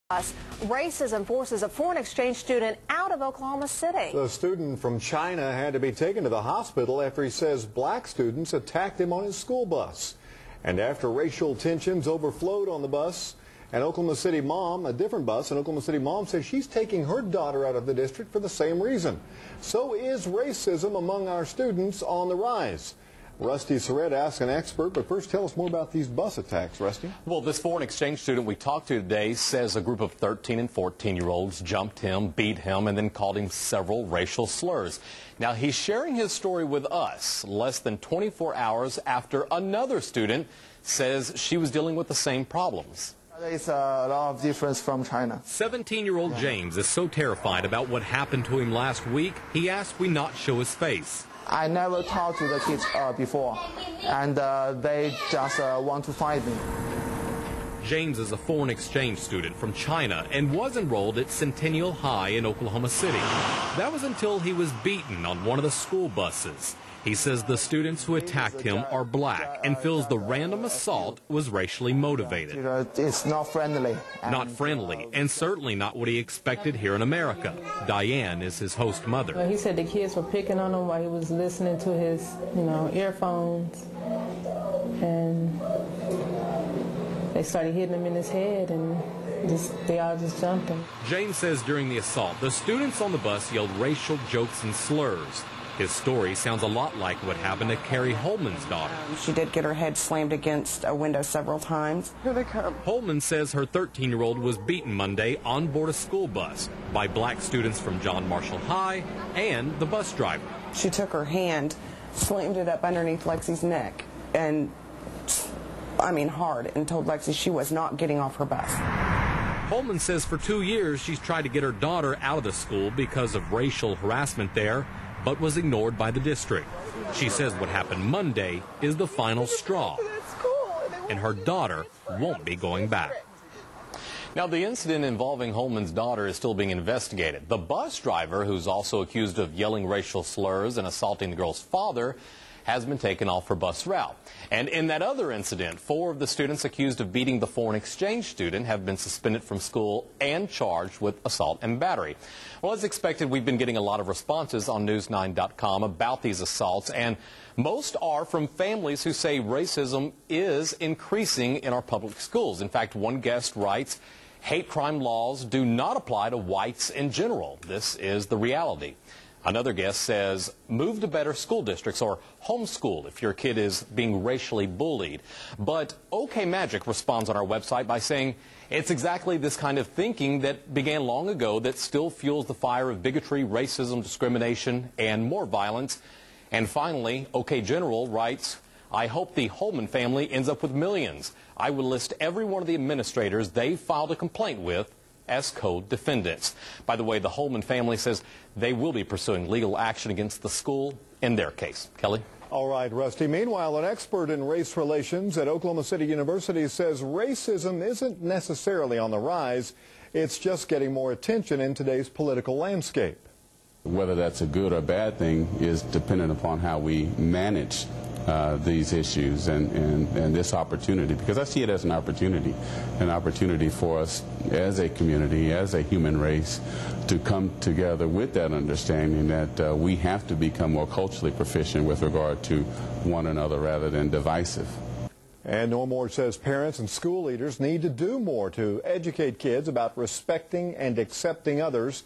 Racism forces a foreign exchange student out of Oklahoma City. The student from China had to be taken to the hospital after he says black students attacked him on his school bus. And after racial tensions overflowed on the bus, an Oklahoma City mom, a different bus, an Oklahoma City mom says she's taking her daughter out of the district for the same reason. So is racism among our students on the rise? Rusty Surratt asked an expert, but first tell us more about these bus attacks, Rusty. Well, this foreign exchange student we talked to today says a group of 13 and 14-year-olds jumped him, beat him, and then called him several racial slurs. Now, he's sharing his story with us less than 24 hours after another student says she was dealing with the same problems. There is a lot of difference from China. 17-year-old James is so terrified about what happened to him last week, he asked we not show his face. I never talked to the kids before, and they just want to fight me. James is a foreign exchange student from China and was enrolled at Centennial High in Oklahoma City. That was until he was beaten on one of the school buses. He says the students who attacked him are black and feels the random assault was racially motivated. It's not friendly. Not friendly, and certainly not what he expected here in America. Diane is his host mother. He said the kids were picking on him while he was listening to his, earphones, and they started hitting him in his head, and they all just jumped him. James says during the assault, the students on the bus yelled racial jokes and slurs. His story sounds a lot like what happened to Carrie Holman's daughter. She did get her head slammed against a window several times. Here they come. Holman says her 13-year-old was beaten Monday on board a school bus by black students from John Marshall High and the bus driver. She took her hand, slammed it up underneath Lexi's neck, and, hard, and told Lexi she was not getting off her bus. Holman says for 2 years she's tried to get her daughter out of the school because of racial harassment there, but was ignored by the district. She says what happened Monday is the final straw, and her daughter won't be going back. Now, the incident involving Holman's daughter is still being investigated. The bus driver, who's also accused of yelling racial slurs and assaulting the girl's father, has been taken off her bus route. And in that other incident, 4 of the students accused of beating the foreign exchange student have been suspended from school and charged with assault and battery. Well, as expected, we've been getting a lot of responses on News9.com about these assaults, and most are from families who say racism is increasing in our public schools. In fact, one guest writes, hate crime laws do not apply to whites in general. This is the reality. Another guest says, move to better school districts or homeschool if your kid is being racially bullied. But OK Magic responds on our website by saying it's exactly this kind of thinking that began long ago that still fuels the fire of bigotry, racism, discrimination, and more violence. And finally, OK General writes, I hope the Holman family ends up with millions. I will list every one of the administrators they filed a complaint with as co-defendants. By the way, the Holman family says they will be pursuing legal action against the school in their case. Kelly? All right, Rusty. Meanwhile, an expert in race relations at Oklahoma City University says racism isn't necessarily on the rise. It's just getting more attention in today's political landscape. Whether that's a good or bad thing is dependent upon how we manage these issues and this opportunity, because I see it as an opportunity for us as a community, as a human race, to come together with that understanding that we have to become more culturally proficient with regard to one another rather than divisive. And Normore says parents and school leaders need to do more to educate kids about respecting and accepting others